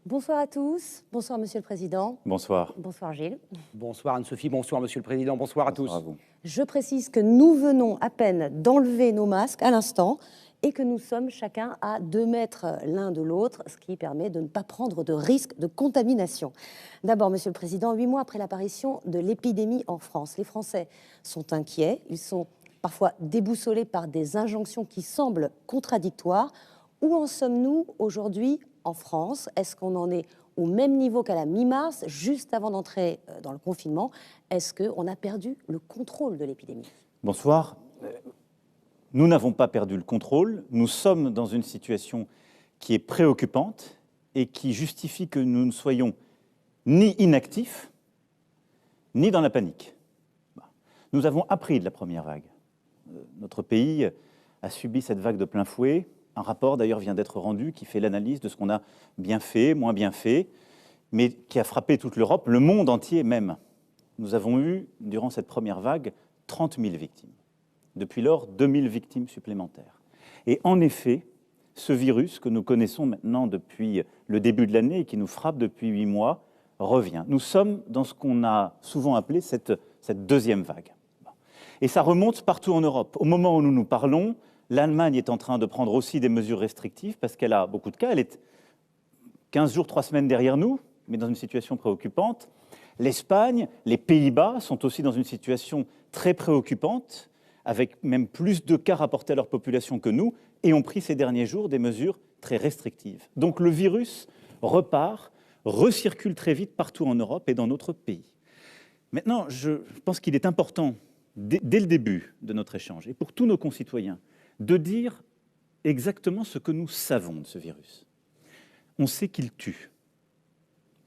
Bonsoir à tous. Bonsoir, Monsieur le Président. Bonsoir. Bonsoir, Gilles. Bonsoir Anne-Sophie, bonsoir Monsieur le Président, bonsoir à tous. Bonsoir à vous. Je précise que nous venons à peine d'enlever nos masques à l'instant et que nous sommes chacun à 2 mètres l'un de l'autre, ce qui permet de ne pas prendre de risque de contamination. D'abord, Monsieur le Président, 8 mois après l'apparition de l'épidémie en France, les Français sont inquiets, ils sont parfois déboussolés par des injonctions qui semblent contradictoires. Où en sommes-nous aujourd'hui en France? Est-ce qu'on en est au même niveau qu'à la mi-mars, juste avant d'entrer dans le confinement? Est-ce qu'on a perdu le contrôle de l'épidémie? Bonsoir. Nous n'avons pas perdu le contrôle. Nous sommes dans une situation qui est préoccupante et qui justifie que nous ne soyons ni inactifs, ni dans la panique. Nous avons appris de la première vague. Notre pays a subi cette vague de plein fouet. Un rapport, d'ailleurs, vient d'être rendu qui fait l'analyse de ce qu'on a bien fait, moins bien fait, mais qui a frappé toute l'Europe, le monde entier même. Nous avons eu, durant cette première vague, 30 000 victimes. Depuis lors, 2 000 victimes supplémentaires. Et en effet, ce virus que nous connaissons maintenant depuis le début de l'année et qui nous frappe depuis 8 mois, revient. Nous sommes dans ce qu'on a souvent appelé cette deuxième vague. Et ça remonte partout en Europe. Au moment où nous nous parlons, l'Allemagne est en train de prendre aussi des mesures restrictives parce qu'elle a beaucoup de cas. Elle est 15 jours, 3 semaines derrière nous, mais dans une situation préoccupante. L'Espagne, les Pays-Bas sont aussi dans une situation très préoccupante, avec même plus de cas rapportés à leur population que nous, et ont pris ces derniers jours des mesures très restrictives. Donc le virus repart, recircule très vite partout en Europe et dans notre pays. Maintenant, je pense qu'il est important, dès le début de notre échange, et pour tous nos concitoyens, de dire exactement ce que nous savons de ce virus. On sait qu'il tue.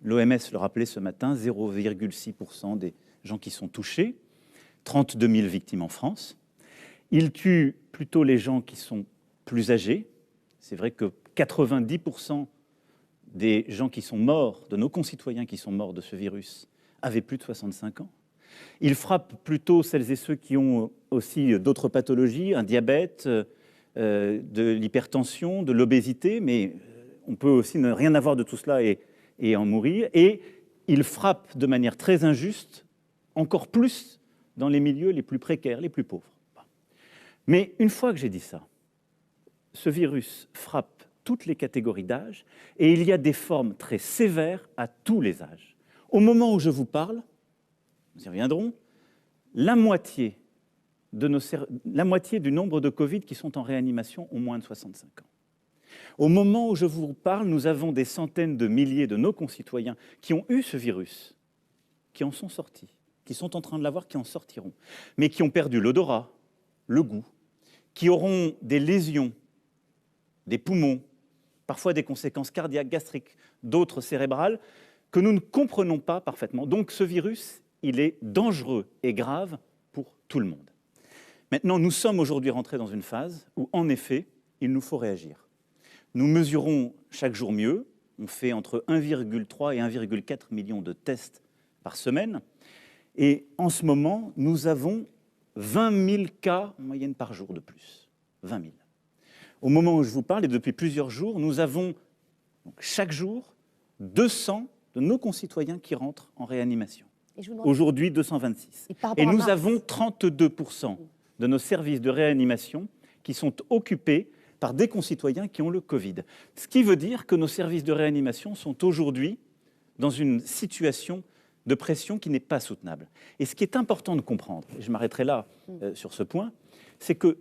L'OMS le rappelait ce matin, 0,6% des gens qui sont touchés, 32 000 victimes en France. Il tue plutôt les gens qui sont plus âgés. C'est vrai que 90% des gens qui sont morts, de nos concitoyens qui sont morts de ce virus, avaient plus de 65 ans. Il frappe plutôt celles et ceux qui ont aussi d'autres pathologies, un diabète, de l'hypertension, de l'obésité, mais on peut aussi ne rien avoir de tout cela et en mourir. Et il frappe de manière très injuste, encore plus dans les milieux les plus précaires, les plus pauvres. Mais une fois que j'ai dit ça, ce virus frappe toutes les catégories d'âge et il y a des formes très sévères à tous les âges. Au moment où je vous parle, nous y reviendrons, la moitié du nombre de Covid qui sont en réanimation ont moins de 65 ans. Au moment où je vous parle, nous avons des centaines de milliers de nos concitoyens qui ont eu ce virus, qui en sont sortis, qui sont en train de l'avoir, qui en sortiront, mais qui ont perdu l'odorat, le goût, qui auront des lésions, des poumons, parfois des conséquences cardiaques, gastriques, d'autres cérébrales, que nous ne comprenons pas parfaitement. Donc ce virus, il est dangereux et grave pour tout le monde. Maintenant, nous sommes aujourd'hui rentrés dans une phase où, en effet, il nous faut réagir. Nous mesurons chaque jour mieux. On fait entre 1,3 et 1,4 million de tests par semaine. Et en ce moment, nous avons 20 000 cas en moyenne par jour de plus. 20 000. Au moment où je vous parle, et depuis plusieurs jours, nous avons chaque jour 200 de nos concitoyens qui rentrent en réanimation. Aujourd'hui, 226. Et nous avons 32% de nos services de réanimation qui sont occupés par des concitoyens qui ont le Covid. Ce qui veut dire que nos services de réanimation sont aujourd'hui dans une situation de pression qui n'est pas soutenable. Et ce qui est important de comprendre, et je m'arrêterai là sur ce point, c'est que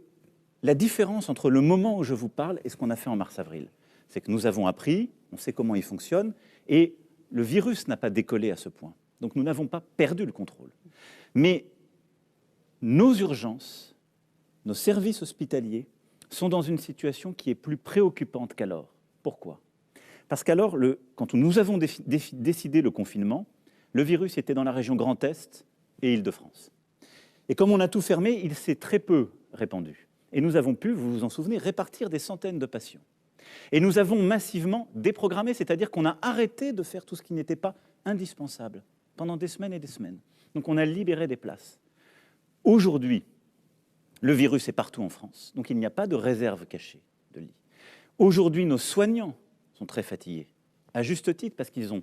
la différence entre le moment où je vous parle et ce qu'on a fait en mars-avril, c'est que nous avons appris, on sait comment il fonctionne, et le virus n'a pas décollé à ce point. Donc nous n'avons pas perdu le contrôle. Mais nos urgences, nos services hospitaliers sont dans une situation qui est plus préoccupante qu'alors. Pourquoi? Parce qu'alors, quand nous avons décidé le confinement, le virus était dans la région Grand Est et Île-de-France. Et comme on a tout fermé, il s'est très peu répandu. Et nous avons pu, vous vous en souvenez, répartir des centaines de patients. Et nous avons massivement déprogrammé, c'est-à-dire qu'on a arrêté de faire tout ce qui n'était pas indispensable pendant des semaines et des semaines. Donc on a libéré des places. Aujourd'hui, le virus est partout en France, donc il n'y a pas de réserve cachée de lits. Aujourd'hui, nos soignants sont très fatigués. à juste titre, parce qu'ils ont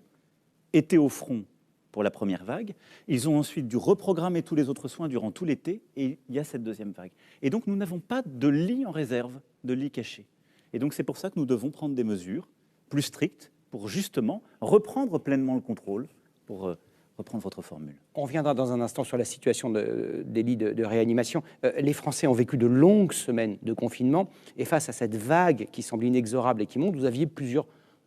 été au front pour la première vague. Ils ont ensuite dû reprogrammer tous les autres soins durant tout l'été, et il y a cette deuxième vague. Et donc, nous n'avons pas de lit en réserve, de lit caché. Et donc, c'est pour ça que nous devons prendre des mesures plus strictes pour justement reprendre pleinement le contrôle, pour reprendre votre formule. On reviendra dans un instant sur la situation des lits de réanimation. Les Français ont vécu de longues semaines de confinement, et face à cette vague qui semble inexorable et qui monte, vous aviez plusieurs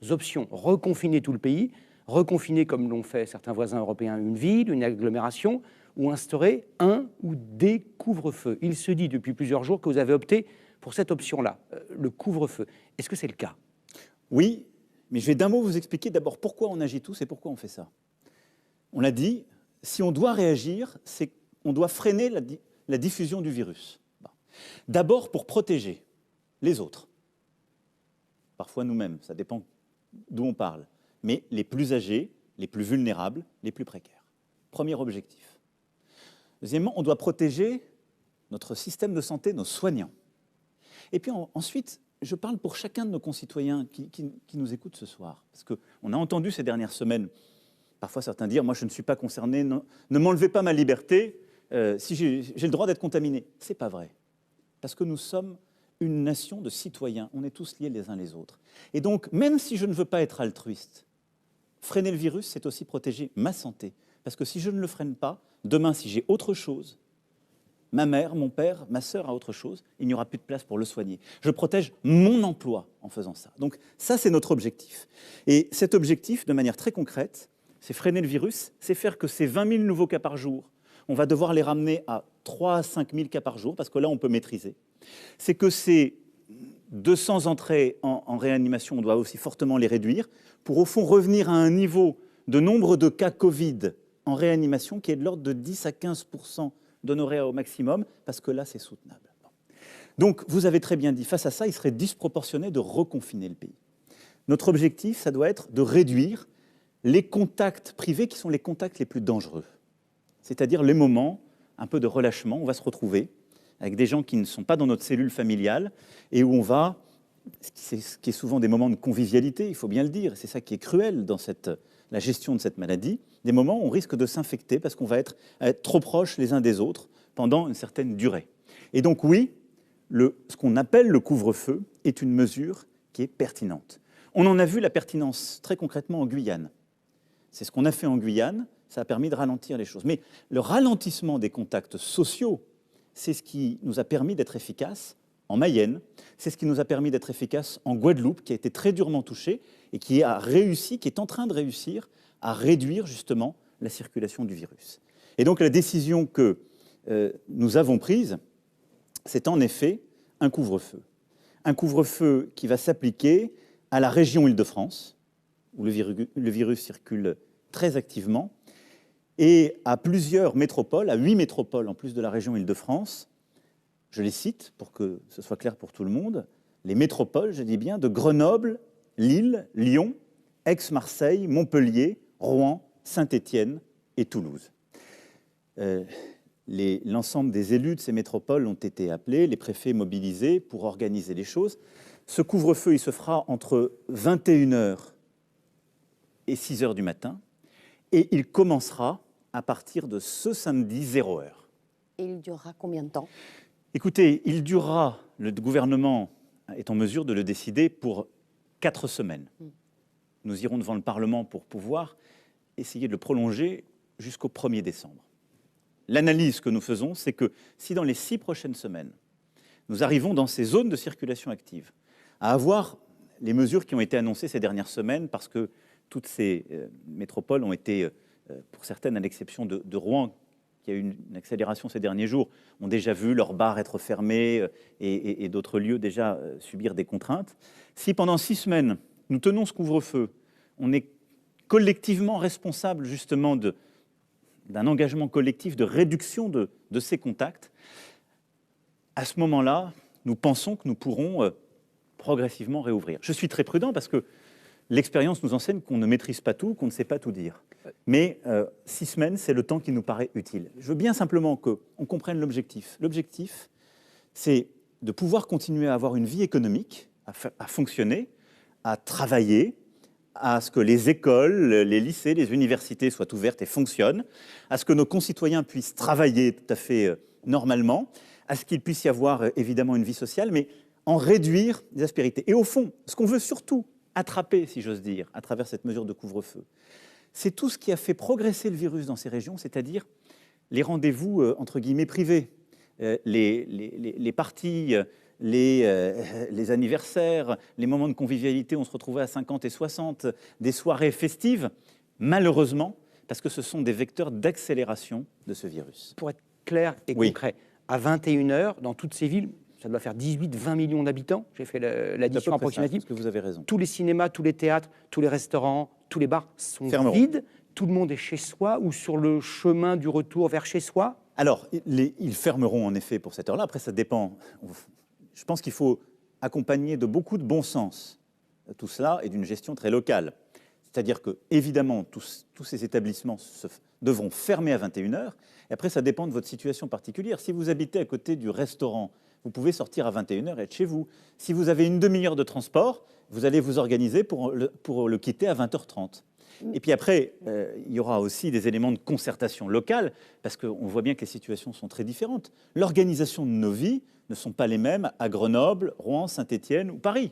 options. Reconfiner tout le pays, reconfiner comme l'ont fait certains voisins européens une ville, une agglomération, ou instaurer un ou des couvre-feux. Il se dit depuis plusieurs jours que vous avez opté pour cette option-là, le couvre-feu. Est-ce que c'est le cas? Oui, mais je vais d'un mot vous expliquer d'abord pourquoi on agit tous et pourquoi on fait ça. On l'a dit, si on doit réagir, c'est qu'on doit freiner la diffusion du virus. D'abord pour protéger les autres, parfois nous-mêmes, ça dépend d'où on parle, mais les plus âgés, les plus vulnérables, les plus précaires. Premier objectif. Deuxièmement, on doit protéger notre système de santé, nos soignants. Et puis ensuite, je parle pour chacun de nos concitoyens qui nous écoutent ce soir, parce qu'on a entendu ces dernières semaines parfois certains dire « moi je ne suis pas concerné, non, ne m'enlevez pas ma liberté, si j'ai le droit d'être contaminé ». Ce n'est pas vrai, parce que nous sommes une nation de citoyens, on est tous liés les uns les autres. Et donc, même si je ne veux pas être altruiste, freiner le virus, c'est aussi protéger ma santé. Parce que si je ne le freine pas, demain, si j'ai autre chose, ma mère, mon père, ma sœur a autre chose, il n'y aura plus de place pour le soigner. Je protège mon emploi en faisant ça. Donc ça, c'est notre objectif. Et cet objectif, de manière très concrète, c'est freiner le virus, c'est faire que ces 20 000 nouveaux cas par jour, on va devoir les ramener à 3 à 5 000 cas par jour, parce que là, on peut maîtriser. C'est que ces 200 entrées en réanimation, on doit aussi fortement les réduire, pour au fond revenir à un niveau de nombre de cas Covid en réanimation qui est de l'ordre de 10 à 15% d'honoraires au maximum, parce que là, c'est soutenable. Donc, vous avez très bien dit, face à ça, il serait disproportionné de reconfiner le pays. Notre objectif, ça doit être de réduire les contacts privés qui sont les contacts les plus dangereux. C'est-à-dire les moments, un peu de relâchement, on va se retrouver avec des gens qui ne sont pas dans notre cellule familiale et où on va, ce qui est souvent des moments de convivialité, il faut bien le dire, c'est ça qui est cruel dans la gestion de cette maladie, des moments où on risque de s'infecter parce qu'on va être trop proches les uns des autres pendant une certaine durée. Et donc oui, ce qu'on appelle le couvre-feu est une mesure qui est pertinente. On en a vu la pertinence très concrètement en Guyane. C'est ce qu'on a fait en Guyane, ça a permis de ralentir les choses. Mais le ralentissement des contacts sociaux, c'est ce qui nous a permis d'être efficaces en Mayenne, c'est ce qui nous a permis d'être efficaces en Guadeloupe, qui a été très durement touchée et qui a réussi, qui est en train de réussir à réduire justement la circulation du virus. Et donc la décision que nous avons prise, c'est en effet un couvre-feu. Un couvre-feu qui va s'appliquer à la région Île-de-France, où le virus circule très activement, et à plusieurs métropoles, à 8 métropoles en plus de la région Île-de-France. Je les cite pour que ce soit clair pour tout le monde. Les métropoles, je dis bien, de Grenoble, Lille, Lyon, Aix-Marseille, Montpellier, Rouen, Saint-Étienne et Toulouse. L'ensemble des élus de ces métropoles ont été appelés, les préfets mobilisés pour organiser les choses. Ce couvre-feu, il se fera entre 21h et 6h du matin, et il commencera à partir de ce samedi 0h. Et il durera combien de temps? Écoutez, il durera, le gouvernement est en mesure de le décider pour 4 semaines. Nous irons devant le Parlement pour pouvoir essayer de le prolonger jusqu'au 1er décembre. L'analyse que nous faisons, c'est que si dans les 6 prochaines semaines, nous arrivons dans ces zones de circulation active à avoir les mesures qui ont été annoncées ces dernières semaines, parce que toutes ces métropoles ont été, pour certaines, à l'exception de Rouen, qui a eu une accélération ces derniers jours, ont déjà vu leurs bars être fermés et d'autres lieux déjà subir des contraintes. Si pendant 6 semaines, nous tenons ce couvre-feu, on est collectivement responsable justement d'un engagement collectif de réduction de ces contacts, à ce moment-là, nous pensons que nous pourrons progressivement réouvrir. Je suis très prudent parce que l'expérience nous enseigne qu'on ne maîtrise pas tout, qu'on ne sait pas tout dire. Mais 6 semaines, c'est le temps qui nous paraît utile. Je veux bien simplement qu'on comprenne l'objectif. L'objectif, c'est de pouvoir continuer à avoir une vie économique, à fonctionner, à travailler, à ce que les écoles, les lycées, les universités soient ouvertes et fonctionnent, à ce que nos concitoyens puissent travailler tout à fait normalement, à ce qu'il puisse y avoir évidemment une vie sociale, mais en réduire les aspérités. Et au fond, ce qu'on veut surtout attraper, si j'ose dire, à travers cette mesure de couvre-feu, c'est tout ce qui a fait progresser le virus dans ces régions, c'est-à-dire les rendez-vous, entre guillemets, privés, les parties, les anniversaires, les moments de convivialité, on se retrouvait à 50 et 60, des soirées festives, malheureusement, parce que ce sont des vecteurs d'accélération de ce virus. Pour être clair et concret, à 21h, dans toutes ces villes, ça doit faire 18-20 millions d'habitants, j'ai fait l'addition approximative. Parce que vous avez raison. Tous les cinémas, tous les théâtres, tous les restaurants, tous les bars sont vides. Tout le monde est chez soi ou sur le chemin du retour vers chez soi. Alors, ils fermeront en effet pour cette heure-là. Après, ça dépend. Je pense qu'il faut accompagner de beaucoup de bon sens tout cela et d'une gestion très locale. C'est-à-dire que, évidemment, tous ces établissements devront fermer à 21h. Et après, ça dépend de votre situation particulière. Si vous habitez à côté du restaurant, vous pouvez sortir à 21h et être chez vous. Si vous avez une demi-heure de transport, vous allez vous organiser pour le quitter à 20h30. Et puis après, il y aura aussi des éléments de concertation locale, parce qu'on voit bien que les situations sont très différentes. L'organisation de nos vies ne sont pas les mêmes à Grenoble, Rouen, Saint-Étienne ou Paris.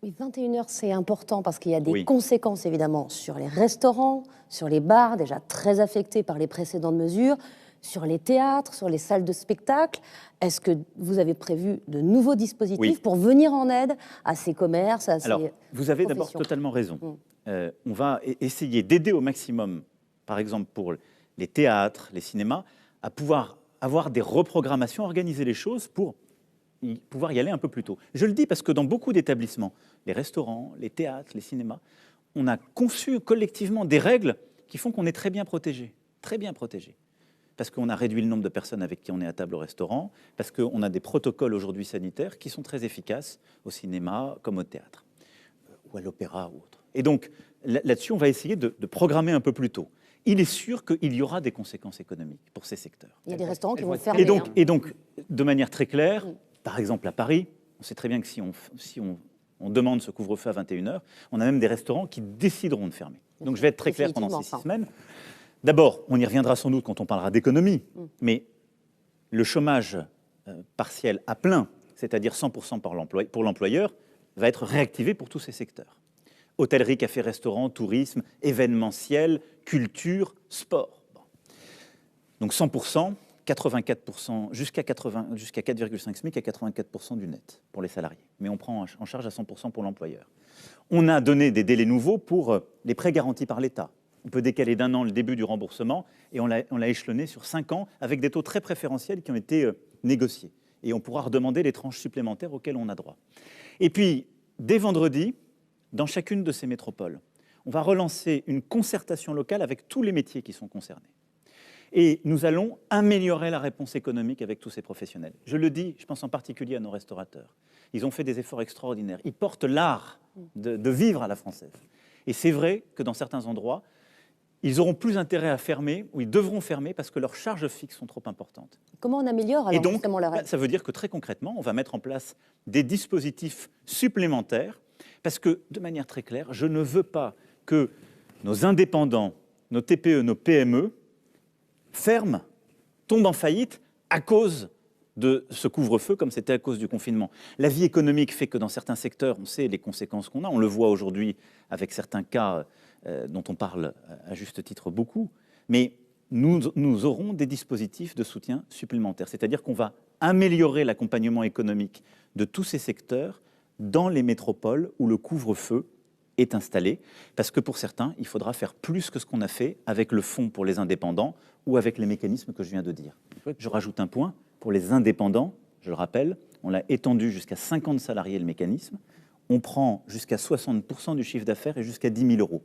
Oui, 21h, c'est important parce qu'il y a des conséquences évidemment sur les restaurants, sur les bars, déjà très affectés par les précédentes mesures, sur les théâtres, sur les salles de spectacle. Est-ce que vous avez prévu de nouveaux dispositifs pour venir en aide à ces commerces, à Alors, ces vous avez d'abord totalement raison. On va essayer d'aider au maximum, par exemple pour les théâtres, les cinémas, à pouvoir avoir des reprogrammations, organiser les choses pour pouvoir y aller un peu plus tôt. Je le dis parce que dans beaucoup d'établissements, les restaurants, les théâtres, les cinémas, on a conçu collectivement des règles qui font qu'on est très bien protégé, parce qu'on a réduit le nombre de personnes avec qui on est à table au restaurant, parce qu'on a des protocoles aujourd'hui sanitaires qui sont très efficaces au cinéma comme au théâtre, ou à l'opéra ou autre. Et donc, là-dessus, on va essayer de programmer un peu plus tôt. Il est sûr qu'il y aura des conséquences économiques pour ces secteurs. Il y a des restaurants qui vont fermer. Et donc, de manière très claire, par exemple à Paris, on sait très bien que si on demande ce couvre-feu à 21h, on a même des restaurants qui décideront de fermer. Donc je vais être très clair pendant ces 6 semaines. D'abord, on y reviendra sans doute quand on parlera d'économie, mais le chômage partiel à plein, c'est-à-dire 100% pour l'employeur, va être réactivé pour tous ces secteurs. Hôtellerie, café, restaurant, tourisme, événementiel, culture, sport. Bon. Donc 100%, 84%, jusqu'à 4,5 SMIC à 84% du net pour les salariés. Mais on prend en charge à 100% pour l'employeur. On a donné des délais nouveaux pour les prêts garantis par l'État. On peut décaler d'1 an le début du remboursement et on l'a échelonné sur 5 ans avec des taux très préférentiels qui ont été négociés. Et on pourra redemander les tranches supplémentaires auxquelles on a droit. Et puis, dès vendredi, dans chacune de ces métropoles, on va relancer une concertation locale avec tous les métiers qui sont concernés. Et nous allons améliorer la réponse économique avec tous ces professionnels. Je le dis, je pense en particulier à nos restaurateurs. Ils ont fait des efforts extraordinaires. Ils portent l'art de vivre à la française. Et c'est vrai que dans certains endroits, ils auront plus intérêt à fermer, ou ils devront fermer, parce que leurs charges fixes sont trop importantes. Comment on améliore alors et donc, justement leur aide ? Ça veut dire que très concrètement, on va mettre en place des dispositifs supplémentaires, parce que, de manière très claire, je ne veux pas que nos indépendants, nos TPE, nos PME, ferment, tombent en faillite à cause de ce couvre-feu, comme c'était à cause du confinement. La vie économique fait que dans certains secteurs, on sait les conséquences qu'on a. On le voit aujourd'hui avec certains cas dont on parle à juste titre beaucoup. Mais nous aurons des dispositifs de soutien supplémentaires. C'est-à-dire qu'on va améliorer l'accompagnement économique de tous ces secteurs dans les métropoles où le couvre-feu est installé, parce que pour certains, il faudra faire plus que ce qu'on a fait avec le fonds pour les indépendants ou avec les mécanismes que je viens de dire. Je rajoute un point, pour les indépendants, je le rappelle, on l'a étendu jusqu'à 50 salariés le mécanisme, on prend jusqu'à 60% du chiffre d'affaires et jusqu'à 10 000 euros.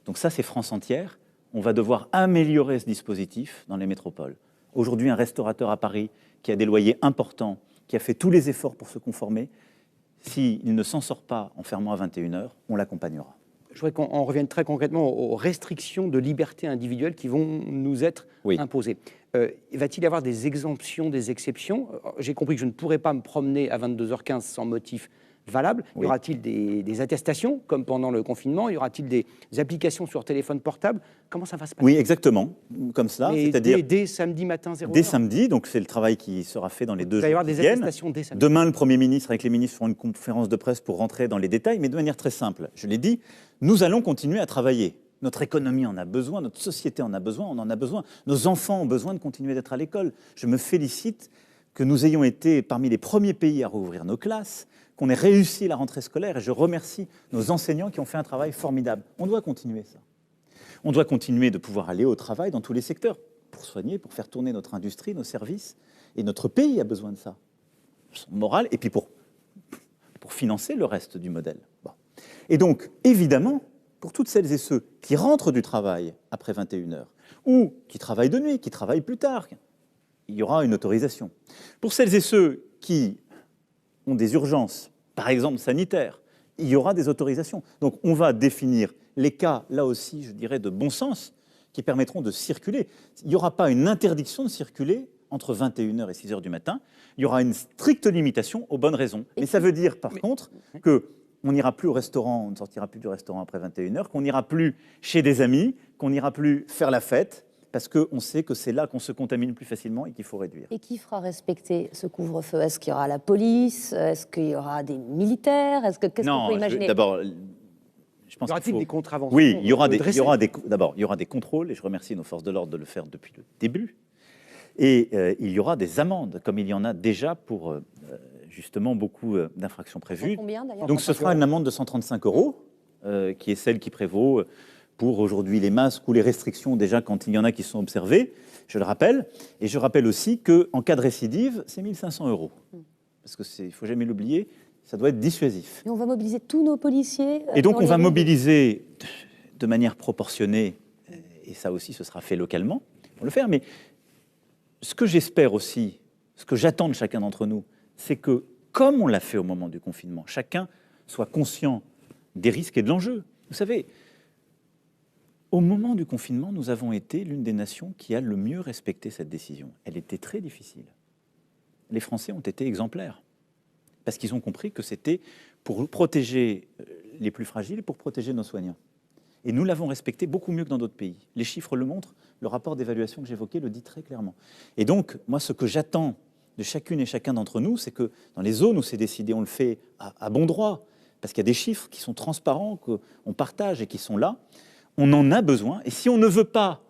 Donc ça, c'est France entière. On va devoir améliorer ce dispositif dans les métropoles. Aujourd'hui, un restaurateur à Paris qui a des loyers importants, qui a fait tous les efforts pour se conformer, s'il ne s'en sort pas en fermant à 21h, on l'accompagnera. Je voudrais qu'on revienne très concrètement aux restrictions de liberté individuelle qui vont nous être imposées. Va-t-il y avoir des exemptions, des exceptions ? J'ai compris que je ne pourrais pas me promener à 22h15 sans motif valables? Oui. Y aura-t-il des attestations, comme pendant le confinement? Y aura-t-il des applications sur téléphone portable? Comment ça va se passer? Oui, exactement, comme cela, Mais c'est-à-dire dès samedi matin 0 dès heure. samedi, donc c'est le travail qui sera fait dans les 2 Il va y jours avoir qui des viennent. attestations dès samedi. Demain, le Premier ministre avec les ministres feront une conférence de presse pour rentrer dans les détails, mais de manière très simple. Je l'ai dit, nous allons continuer à travailler. Notre économie en a besoin, notre société en a besoin, on en a besoin. Nos enfants ont besoin de continuer d'être à l'école. Je me félicite que nous ayons été parmi les premiers pays à rouvrir nos classes, qu'on ait réussi la rentrée scolaire, et je remercie nos enseignants qui ont fait un travail formidable. On doit continuer ça. On doit continuer de pouvoir aller au travail dans tous les secteurs, pour soigner, pour faire tourner notre industrie, nos services. Et notre pays a besoin de ça, moral, et puis pour financer le reste du modèle. Bon. Et donc, évidemment, pour toutes celles et ceux qui rentrent du travail après 21h, ou qui travaillent de nuit, qui travaillent plus tard, il y aura une autorisation. Pour celles et ceux qui ont des urgences, par exemple sanitaires, il y aura des autorisations. Donc on va définir les cas, là aussi, je dirais, de bon sens, qui permettront de circuler. Il n'y aura pas une interdiction de circuler entre 21h et 6h du matin. Il y aura une stricte limitation aux bonnes raisons. Mais ça veut dire, par contre, qu'on n'ira plus au restaurant, on ne sortira plus du restaurant après 21h, qu'on n'ira plus chez des amis, qu'on n'ira plus faire la fête, parce qu'on sait que c'est là qu'on se contamine plus facilement et qu'il faut réduire. Et qui fera respecter ce couvre-feu? Est-ce qu'il y aura la police? Est-ce qu'il y aura des militaires? Qu'est-ce qu'on peut imaginer? D'abord, je pense Y aura-t-il des contraventions? Oui, il y aura des contrôles, et je remercie nos forces de l'ordre de le faire depuis le début. Et il y aura des amendes, comme il y en a déjà pour justement beaucoup d'infractions prévues. Combien, d'ailleurs? Donc ce sera une amende de 135 €, qui est celle qui prévaut pour aujourd'hui les masques ou les restrictions déjà quand il y en a qui sont observées, je le rappelle. Et je rappelle aussi qu'en cas de récidive, c'est 1 500 €. Parce qu'il ne faut jamais l'oublier, ça doit être dissuasif. Et on va mobiliser tous nos policiers. Et donc dans on va les rues. mobiliser de manière proportionnée, et ça aussi ce sera fait localement, pour le faire. Mais ce que j'espère aussi, ce que j'attends de chacun d'entre nous, c'est que, comme on l'a fait au moment du confinement, chacun soit conscient des risques et de l'enjeu. Vous savez, au moment du confinement, nous avons été l'une des nations qui a le mieux respecté cette décision. Elle était très difficile. Les Français ont été exemplaires, parce qu'ils ont compris que c'était pour protéger les plus fragiles, pour protéger nos soignants. Et nous l'avons respecté beaucoup mieux que dans d'autres pays. Les chiffres le montrent, le rapport d'évaluation que j'évoquais le dit très clairement. Et donc, moi, ce que j'attends de chacune et chacun d'entre nous, c'est que dans les zones où c'est décidé, on le fait à bon droit, parce qu'il y a des chiffres qui sont transparents, qu'on partage et qui sont là. On en a besoin. Et si on ne veut pas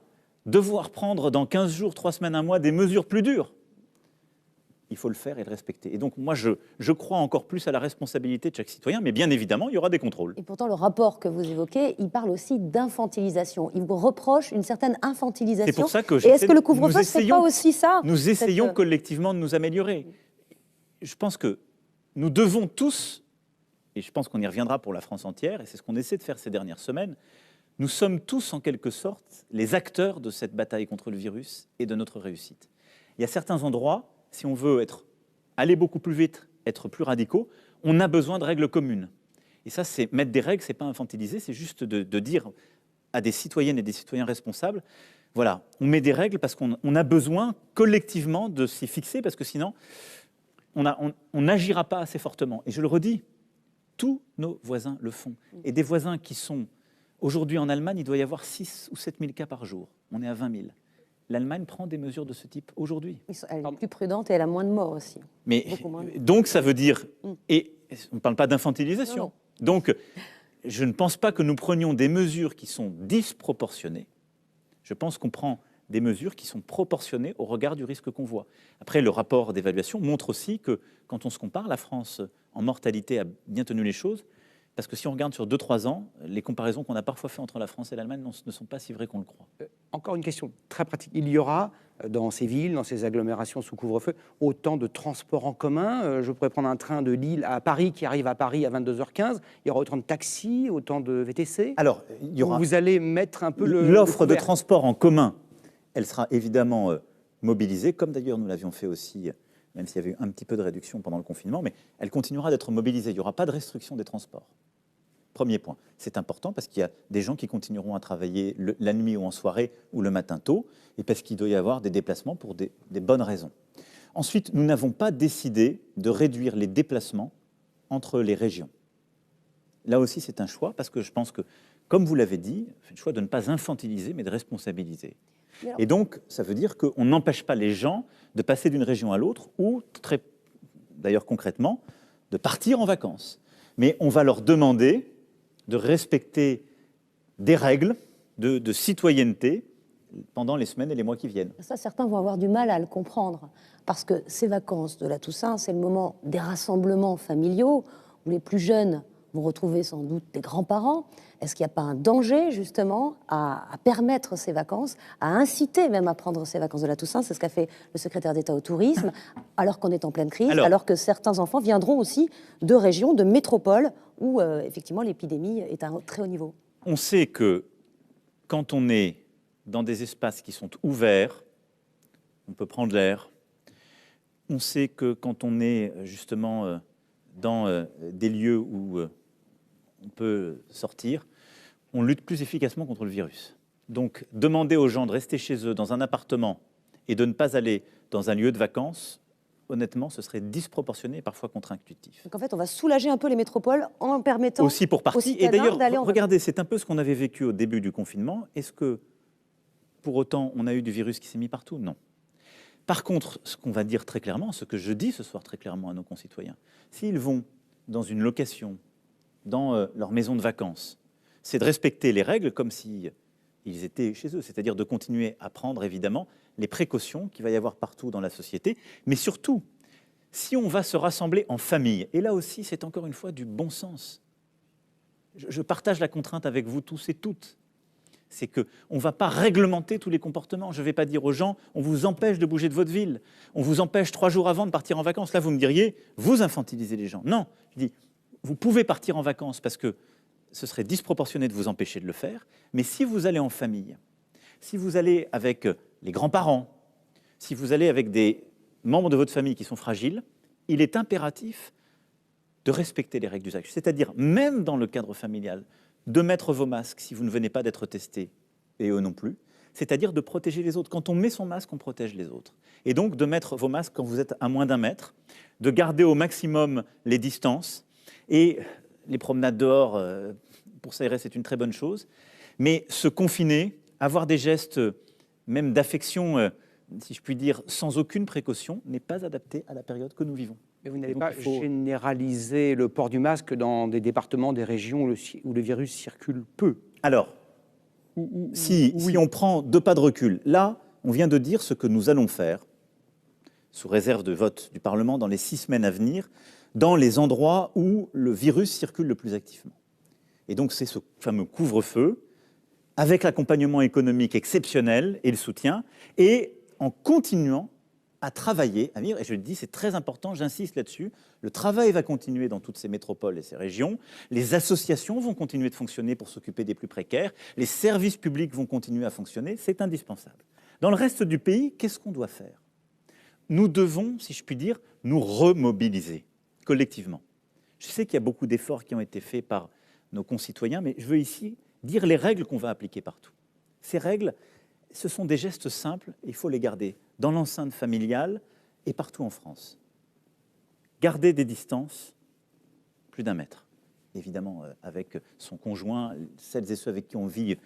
devoir prendre dans 15 jours, 3 semaines, 1 mois, des mesures plus dures, il faut le faire et le respecter. Et donc, moi, je crois encore plus à la responsabilité de chaque citoyen, mais bien évidemment, il y aura des contrôles. Et pourtant, le rapport que vous évoquez, il parle aussi d'infantilisation. Il vous reproche une certaine infantilisation. C'est pour ça que Et est-ce que le couvre-feu, c'est pas aussi ça? Nous essayons collectivement de nous améliorer. Je pense que nous devons tous, et je pense qu'on y reviendra pour la France entière, et c'est ce qu'on essaie de faire ces dernières semaines, nous sommes tous en quelque sorte les acteurs de cette bataille contre le virus et de notre réussite. Il y a certains endroits, si on veut aller beaucoup plus vite, être plus radicaux, on a besoin de règles communes. Et ça, c'est mettre des règles, c'est pas infantiliser, c'est juste de dire à des citoyennes et des citoyens responsables, voilà, on met des règles parce qu'on a besoin collectivement de s'y fixer, parce que sinon, on n'agira pas assez fortement. Et je le redis, tous nos voisins le font. Et des voisins qui sont... Aujourd'hui, en Allemagne, il doit y avoir 6 ou 7 000 cas par jour. On est à 20 000. L'Allemagne prend des mesures de ce type aujourd'hui. Elle est plus prudente et elle a moins de morts aussi. Mais donc, ça veut dire... Et on ne parle pas d'infantilisation. Donc, je ne pense pas que nous prenions des mesures qui sont disproportionnées. Je pense qu'on prend des mesures qui sont proportionnées au regard du risque qu'on voit. Après, le rapport d'évaluation montre aussi que, quand on se compare, la France, en mortalité, a bien tenu les choses. Parce que si on regarde sur 2-3 ans, les comparaisons qu'on a parfois fait entre la France et l'Allemagne ne sont pas si vraies qu'on le croit. Encore une question très pratique. Il y aura dans ces villes, dans ces agglomérations sous couvre-feu, autant de transports en commun? Je pourrais prendre un train de Lille à Paris qui arrive à Paris à 22h15. Il y aura autant de taxis, autant de VTC? Alors, il y aura... Vous allez mettre un peu l'offre de transport en commun, elle sera évidemment mobilisée, comme d'ailleurs nous l'avions fait aussi, même s'il y avait eu un petit peu de réduction pendant le confinement, mais elle continuera d'être mobilisée. Il n'y aura pas de restriction des transports. Premier point. C'est important parce qu'il y a des gens qui continueront à travailler la nuit ou en soirée ou le matin tôt, et parce qu'il doit y avoir des déplacements pour des bonnes raisons. Ensuite, nous n'avons pas décidé de réduire les déplacements entre les régions. Là aussi, c'est un choix, parce que je pense que, comme vous l'avez dit, c'est le choix de ne pas infantiliser, mais de responsabiliser. Alors, Et donc, ça veut dire qu'on n'empêche pas les gens de passer d'une région à l'autre, ou, d'ailleurs concrètement, de partir en vacances. Mais on va leur demander de respecter des règles de citoyenneté pendant les semaines et les mois qui viennent. ça, certains vont avoir du mal à le comprendre, parce que ces vacances de la Toussaint, c'est le moment des rassemblements familiaux, où les plus jeunes vont retrouver sans doute des grands-parents. Est-ce qu'il n'y a pas un danger, justement, à permettre ces vacances, à inciter même à prendre ces vacances de la Toussaint? C'est ce qu'a fait le secrétaire d'État au tourisme, alors qu'on est en pleine crise, alors que certains enfants viendront aussi de régions, de métropoles, où effectivement l'épidémie est à un très haut niveau. On sait que quand on est dans des espaces qui sont ouverts, on peut prendre l'air. On sait que quand on est justement dans des lieux où on peut sortir, on lutte plus efficacement contre le virus. Donc, demander aux gens de rester chez eux dans un appartement et de ne pas aller dans un lieu de vacances, honnêtement, ce serait disproportionné et parfois contre-intuitif. Donc en fait, on va soulager un peu les métropoles en permettant aussi pour aux partie. Et citadins d'ailleurs, d'aller en regardez, c'est un peu ce qu'on avait vécu au début du confinement. Est-ce que, pour autant, on a eu du virus qui s'est mis partout? Non. Par contre, ce qu'on va dire très clairement, ce que je dis ce soir très clairement à nos concitoyens, s'ils vont dans une location, dans leur maison de vacances, c'est de respecter les règles comme si ils étaient chez eux, c'est-à-dire de continuer à prendre évidemment les précautions qu'il va y avoir partout dans la société, mais surtout, si on va se rassembler en famille, et là aussi c'est encore une fois du bon sens, je partage la contrainte avec vous tous et toutes, c'est qu'on ne va pas réglementer tous les comportements. Je ne vais pas dire aux gens, on vous empêche de bouger de votre ville, on vous empêche 3 jours avant de partir en vacances. Là, vous me diriez, vous infantilisez les gens. Non, je dis, vous pouvez partir en vacances parce que ce serait disproportionné de vous empêcher de le faire, mais si vous allez en famille, si vous allez avec les grands-parents, si vous allez avec des membres de votre famille qui sont fragiles, il est impératif de respecter les règles d'usage. C'est-à-dire, même dans le cadre familial, de mettre vos masques si vous ne venez pas d'être testés, et eux non plus, c'est-à-dire de protéger les autres. Quand on met son masque, on protège les autres. Et donc de mettre vos masques quand vous êtes à moins d'1 mètre, de garder au maximum les distances, et les promenades dehors, pour s'aérer, c'est une très bonne chose, mais se confiner, avoir des gestes, même d'affection, si je puis dire, sans aucune précaution, n'est pas adapté à la période que nous vivons. Mais vous n'allez pas généraliser le port du masque dans des départements, des régions où le virus circule peu? Alors, si on prend 2 pas de recul, là, on vient de dire ce que nous allons faire, sous réserve de vote du Parlement dans les 6 semaines à venir, dans les endroits où le virus circule le plus activement. Et donc, c'est ce fameux couvre-feu, avec l'accompagnement économique exceptionnel et le soutien, et en continuant à travailler, à vivre, et je le dis, c'est très important, j'insiste là-dessus, le travail va continuer dans toutes ces métropoles et ces régions, les associations vont continuer de fonctionner pour s'occuper des plus précaires, les services publics vont continuer à fonctionner, c'est indispensable. Dans le reste du pays, qu'est-ce qu'on doit faire? Nous devons, si je puis dire, nous remobiliser collectivement. Je sais qu'il y a beaucoup d'efforts qui ont été faits par nos concitoyens, mais je veux ici dire les règles qu'on va appliquer partout. Ces règles, ce sont des gestes simples, il faut les garder dans l'enceinte familiale et partout en France. Garder des distances, plus d'1 mètre. Évidemment, avec son conjoint, celles et ceux avec qui on vit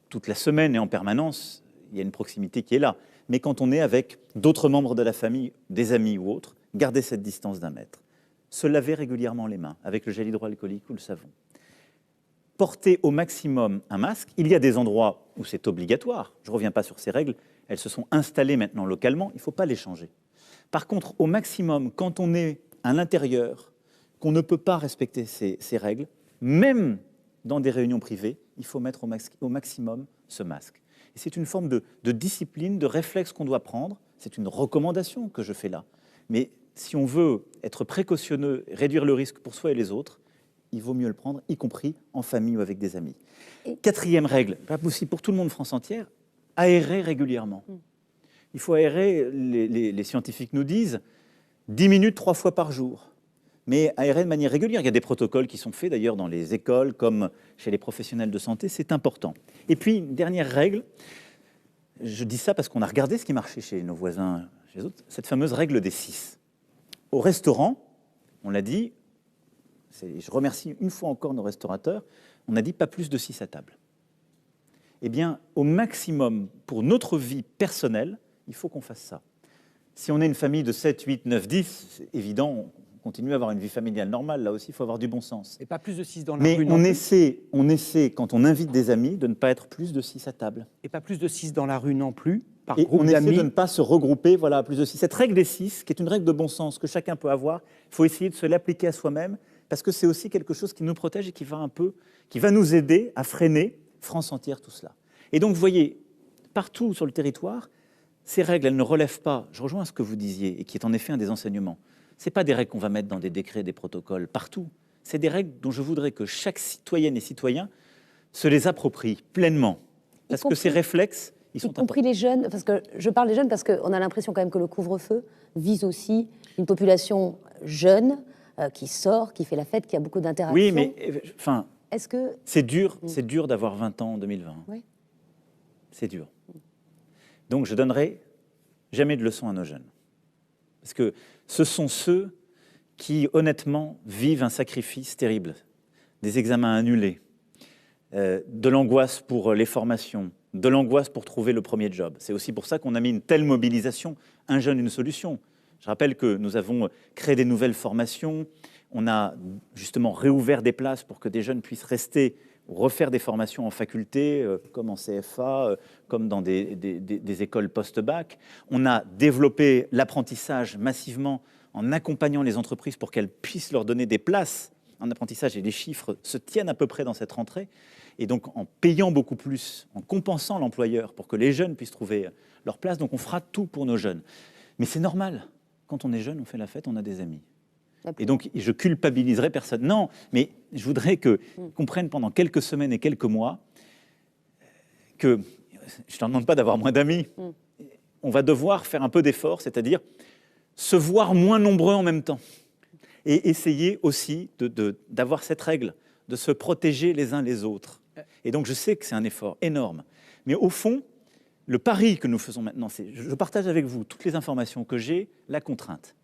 toute la semaine et en permanence, il y a une proximité qui est là. Mais quand on est avec d'autres membres de la famille, des amis ou autres, garder cette distance d'1 mètre. Se laver régulièrement les mains avec le gel hydroalcoolique ou le savon. Porter au maximum un masque. Il y a des endroits où c'est obligatoire. Je ne reviens pas sur ces règles. Elles se sont installées maintenant localement. Il ne faut pas les changer. Par contre, au maximum, quand on est à l'intérieur, qu'on ne peut pas respecter ces règles, même dans des réunions privées, il faut mettre au maximum ce masque. Et c'est une forme de discipline, de réflexe qu'on doit prendre. C'est une recommandation que je fais là. Mais si on veut être précautionneux, réduire le risque pour soi et les autres, il vaut mieux le prendre, y compris en famille ou avec des amis. Et 4e règle, pas possible pour tout le monde, France entière, aérer régulièrement. Il faut aérer, les scientifiques nous disent, 10 minutes 3 fois par jour. Mais aérer de manière régulière. Il y a des protocoles qui sont faits d'ailleurs dans les écoles comme chez les professionnels de santé, c'est important. Et puis, une dernière règle, je dis ça parce qu'on a regardé ce qui marchait chez nos voisins, chez les autres, cette fameuse règle des 6. Au restaurant, on l'a dit, je remercie une fois encore nos restaurateurs, on a dit pas plus de 6 à table. Eh bien, au maximum, pour notre vie personnelle, il faut qu'on fasse ça. Si on est une famille de 7, 8, 9, 10, c'est évident, on continue à avoir une vie familiale normale. Là aussi, il faut avoir du bon sens. Et pas plus de 6 dans la Mais rue. on essaie, quand on invite des amis, de ne pas être plus de 6 à table. Et pas plus de 6 dans la rue non plus, par Et groupe on essaie d'amis. de ne pas se regrouper, voilà, à plus de 6. Cette règle des 6, qui est une règle de bon sens que chacun peut avoir, il faut essayer de se l'appliquer à soi-même, parce que c'est aussi quelque chose qui nous protège et qui va nous aider à freiner, France entière, tout cela. Et donc, vous voyez, partout sur le territoire, ces règles, elles ne relèvent pas, je rejoins ce que vous disiez, et qui est en effet un des enseignements, ce n'est pas des règles qu'on va mettre dans des décrets, des protocoles, partout. C'est des règles dont je voudrais que chaque citoyenne et citoyen se les approprie pleinement. Parce que ces réflexes, ils sont y compris les jeunes, parce que je parle des jeunes parce qu'on a l'impression quand même que le couvre-feu vise aussi une population jeune qui sort, qui fait la fête, qui a beaucoup d'interactions. Oui, mais enfin, est-ce que c'est dur d'avoir 20 ans en 2020. Oui. C'est dur. Donc je donnerai jamais de leçons à nos jeunes. Parce que ce sont ceux qui, honnêtement, vivent un sacrifice terrible. Des examens annulés, de l'angoisse pour les formations, de l'angoisse pour trouver le premier job. C'est aussi pour ça qu'on a mis une telle mobilisation, un jeune, une solution. Je rappelle que nous avons créé des nouvelles formations, on a justement réouvert des places pour que des jeunes puissent rester, refaire des formations en faculté, comme en CFA, comme dans des écoles post-bac. On a développé l'apprentissage massivement en accompagnant les entreprises pour qu'elles puissent leur donner des places en apprentissage, et les chiffres se tiennent à peu près dans cette rentrée. Et donc, en payant beaucoup plus, en compensant l'employeur pour que les jeunes puissent trouver leur place, donc on fera tout pour nos jeunes. Mais c'est normal, quand on est jeune, on fait la fête, on a des amis. Et donc, je culpabiliserai personne. Non, mais je voudrais qu'ils comprennent pendant quelques semaines et quelques mois que je ne leur demande pas d'avoir moins d'amis. On va devoir faire un peu d'effort, c'est-à-dire se voir moins nombreux en même temps. Et essayer aussi d'avoir cette règle, de se protéger les uns les autres. Et donc, je sais que c'est un effort énorme. Mais au fond, le pari que nous faisons maintenant, c'est, je partage avec vous toutes les informations que j'ai, la contrainte.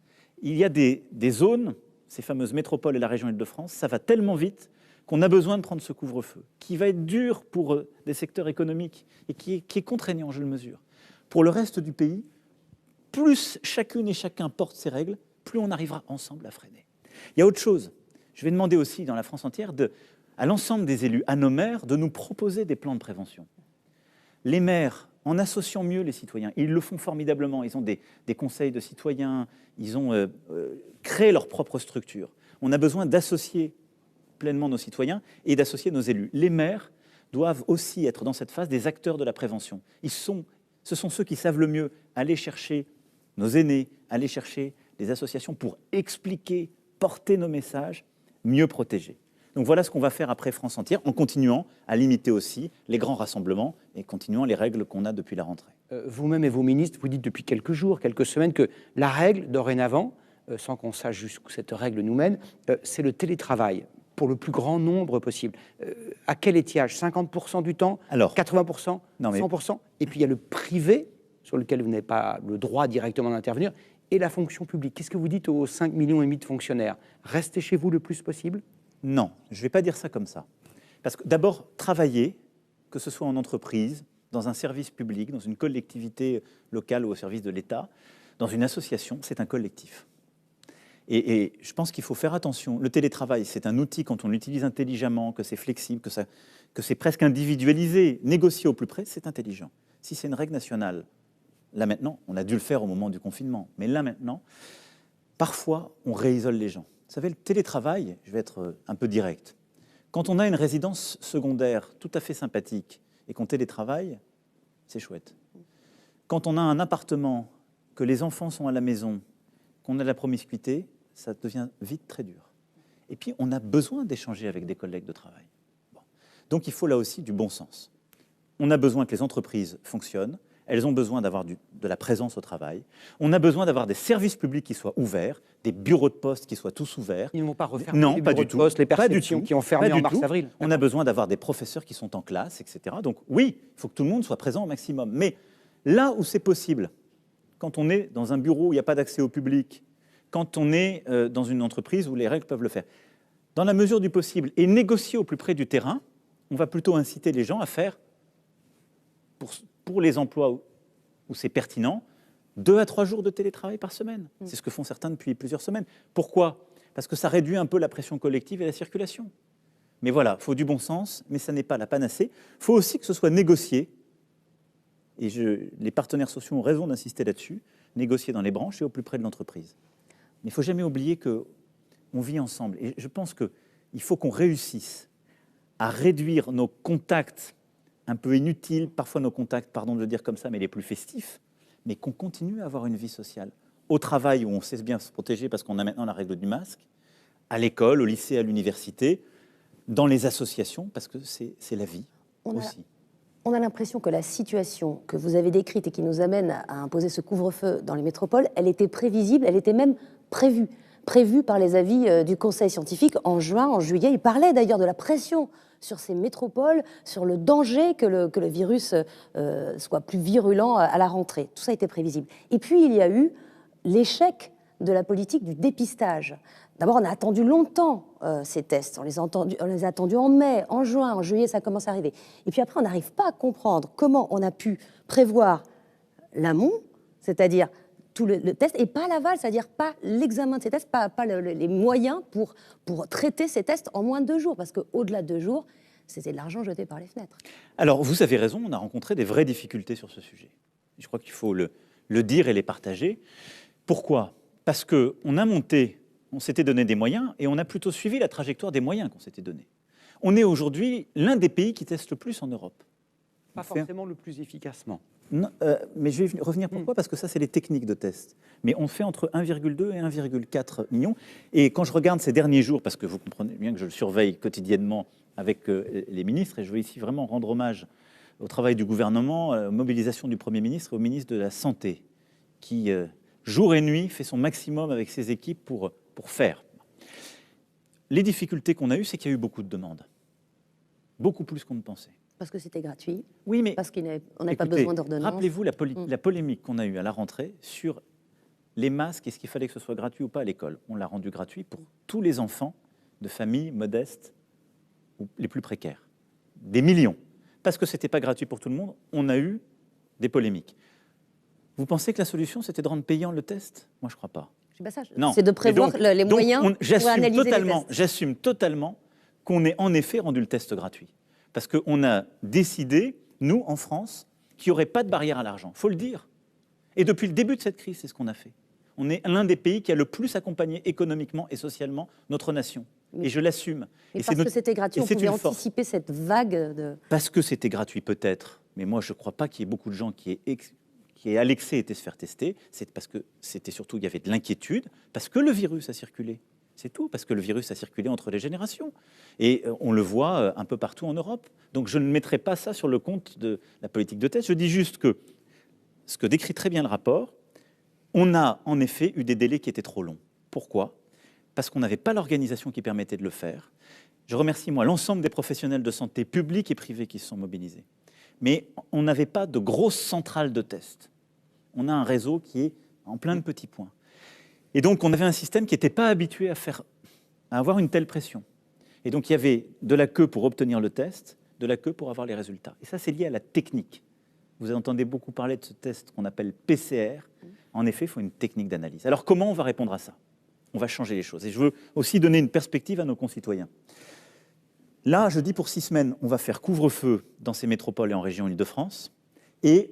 Il y a des zones, ces fameuses métropoles et la région Île-de-France, ça va tellement vite qu'on a besoin de prendre ce couvre-feu, qui va être dur pour des secteurs économiques et qui est contraignant, je le mesure. Pour le reste du pays, plus chacune et chacun porte ses règles, plus on arrivera ensemble à freiner. Il y a autre chose. Je vais demander aussi dans la France entière à l'ensemble des élus, à nos maires, de nous proposer des plans de prévention. Les maires, en associant mieux les citoyens, ils le font formidablement. Ils ont des conseils de citoyens, ils ont créé leur propre structure. On a besoin d'associer pleinement nos citoyens et d'associer nos élus. Les maires doivent aussi être dans cette phase des acteurs de la prévention. Ce sont ceux qui savent le mieux aller chercher nos aînés, aller chercher les associations pour expliquer, porter nos messages, mieux protéger. Donc voilà ce qu'on va faire après France entière, en continuant à limiter aussi les grands rassemblements et continuant les règles qu'on a depuis la rentrée. Vous-même et vos ministres, vous dites depuis quelques jours, quelques semaines, que la règle, dorénavant, sans qu'on sache jusqu'où cette règle nous mène, c'est le télétravail, pour le plus grand nombre possible. À quel étiage? 50% du temps? Alors, 80%? 100%? Et puis il y a le privé, sur lequel vous n'avez pas le droit directement d'intervenir, et la fonction publique. Qu'est-ce que vous dites aux 5,5 millions de fonctionnaires? Restez chez vous le plus possible? Non, je ne vais pas dire ça comme ça. Parce que d'abord, travailler, que ce soit en entreprise, dans un service public, dans une collectivité locale ou au service de l'État, dans une association, c'est un collectif. Et je pense qu'il faut faire attention. Le télétravail, c'est un outil quand on l'utilise intelligemment, que c'est flexible, que c'est presque individualisé, négocié au plus près, c'est intelligent. Si c'est une règle nationale, là maintenant, on a dû le faire au moment du confinement, mais là maintenant, parfois, on réisole les gens. Vous savez, le télétravail, je vais être un peu direct, quand on a une résidence secondaire tout à fait sympathique et qu'on télétravaille, c'est chouette. Quand on a un appartement, que les enfants sont à la maison, qu'on a de la promiscuité, ça devient vite très dur. Et puis, on a besoin d'échanger avec des collègues de travail. Bon. Donc, il faut là aussi du bon sens. On a besoin que les entreprises fonctionnent. Elles ont besoin d'avoir de la présence au travail. On a besoin d'avoir des services publics qui soient ouverts, des bureaux de poste qui soient tous ouverts. Ils ne vont pas refaire non, les pas bureaux du de tout. poste, les Pas du perceptions tout. qui ont fermé Pas en du tout. mars-avril. On a besoin d'avoir des professeurs qui sont en classe, etc. Donc oui, il faut que tout le monde soit présent au maximum. Mais là où c'est possible, quand on est dans un bureau où il n'y a pas d'accès au public, quand on est dans une entreprise où les règles peuvent le faire, dans la mesure du possible, et négocier au plus près du terrain, on va plutôt inciter les gens à faire, pour les emplois où c'est pertinent, 2 à 3 jours de télétravail par semaine. C'est ce que font certains depuis plusieurs semaines. Pourquoi ? Parce que ça réduit un peu la pression collective et la circulation. Mais voilà, il faut du bon sens, mais ça n'est pas la panacée. Il faut aussi que ce soit négocié, et les partenaires sociaux ont raison d'insister là-dessus, négocié dans les branches et au plus près de l'entreprise. Mais il ne faut jamais oublier qu'on vit ensemble. Et je pense qu'il faut qu'on réussisse à réduire nos contacts un peu inutiles, parfois nos contacts, pardon de le dire comme ça, mais les plus festifs, mais qu'on continue à avoir une vie sociale. Au travail, où on sait bien se protéger parce qu'on a maintenant la règle du masque, à l'école, au lycée, à l'université, dans les associations, parce que c'est la vie aussi. On a l'impression que la situation que vous avez décrite et qui nous amène à imposer ce couvre-feu dans les métropoles, elle était prévisible, elle était même prévue par les avis du Conseil scientifique en juin, en juillet. Il parlait d'ailleurs de la pression sur ces métropoles, sur le danger que le virus soit plus virulent à la rentrée. Tout ça était prévisible. Et puis il y a eu l'échec de la politique du dépistage. D'abord, on a attendu longtemps ces tests. On les a attendus en mai, en juin, en juillet, ça commence à arriver. Et puis après, on n'arrive pas à comprendre comment on a pu prévoir l'amont, c'est-à-dire tout le test, et pas l'aval, c'est-à-dire pas l'examen de ces tests, pas les moyens pour traiter ces tests en moins de 2 jours. Parce qu'au-delà de 2 jours, c'était de l'argent jeté par les fenêtres. Alors, vous avez raison, on a rencontré des vraies difficultés sur ce sujet. Je crois qu'il faut le dire et les partager. Pourquoi ? Parce qu'on a monté, on s'était donné des moyens et on a plutôt suivi la trajectoire des moyens qu'on s'était donnés. On est aujourd'hui l'un des pays qui teste le plus en Europe. Pas forcément le plus efficacement. Non, mais je vais revenir pourquoi, parce que ça, c'est les techniques de test. Mais on fait entre 1,2 et 1,4 millions. Et quand je regarde ces derniers jours, parce que vous comprenez bien que je le surveille quotidiennement avec les ministres, et je veux ici vraiment rendre hommage au travail du gouvernement, aux mobilisations du Premier ministre et au ministre de la Santé, qui, jour et nuit, fait son maximum avec ses équipes pour faire. Les difficultés qu'on a eues, c'est qu'il y a eu beaucoup de demandes. Beaucoup plus qu'on ne pensait. Parce que c'était gratuit. Oui, mais parce qu'on n'avait pas besoin d'ordonnance. Rappelez-vous la polémique qu'on a eue à la rentrée sur les masques et ce qu'il fallait que ce soit gratuit ou pas à l'école. On l'a rendu gratuit pour tous les enfants de familles modestes ou les plus précaires. Des millions. Parce que ce n'était pas gratuit pour tout le monde, on a eu des polémiques. Vous pensez que la solution, c'était de rendre payant le test ? Moi, je ne crois pas. Non. C'est de prévoir les moyens pour analyser les tests. J'assume totalement qu'on ait en effet rendu le test gratuit. Parce qu'on a décidé, nous, en France, qu'il n'y aurait pas de barrière à l'argent. Il faut le dire. Et depuis le début de cette crise, c'est ce qu'on a fait. On est l'un des pays qui a le plus accompagné économiquement et socialement notre nation. Et je l'assume. Mais parce que c'était gratuit, on pouvait anticiper cette vague de... Parce que c'était gratuit, peut-être. Mais moi, je ne crois pas qu'il y ait beaucoup de gens qui aient à l'excès été se faire tester. C'est parce que c'était surtout, il y avait de l'inquiétude, parce que le virus a circulé. C'est tout, parce que le virus a circulé entre les générations. Et on le voit un peu partout en Europe. Donc je ne mettrai pas ça sur le compte de la politique de test. Je dis juste que, ce que décrit très bien le rapport, on a en effet eu des délais qui étaient trop longs. Pourquoi ? Parce qu'on n'avait pas l'organisation qui permettait de le faire. Je remercie, moi, l'ensemble des professionnels de santé publics et privés qui se sont mobilisés. Mais on n'avait pas de grosses centrales de tests. On a un réseau qui est en plein de petits points. Et donc, on avait un système qui n'était pas habitué à avoir une telle pression. Et donc, il y avait de la queue pour obtenir le test, de la queue pour avoir les résultats. Et ça, c'est lié à la technique. Vous entendez beaucoup parler de ce test qu'on appelle PCR. En effet, il faut une technique d'analyse. Alors, comment on va répondre à ça ? On va changer les choses. Et je veux aussi donner une perspective à nos concitoyens. Là, je dis pour 6 semaines, on va faire couvre-feu dans ces métropoles et en région Île-de-France. Et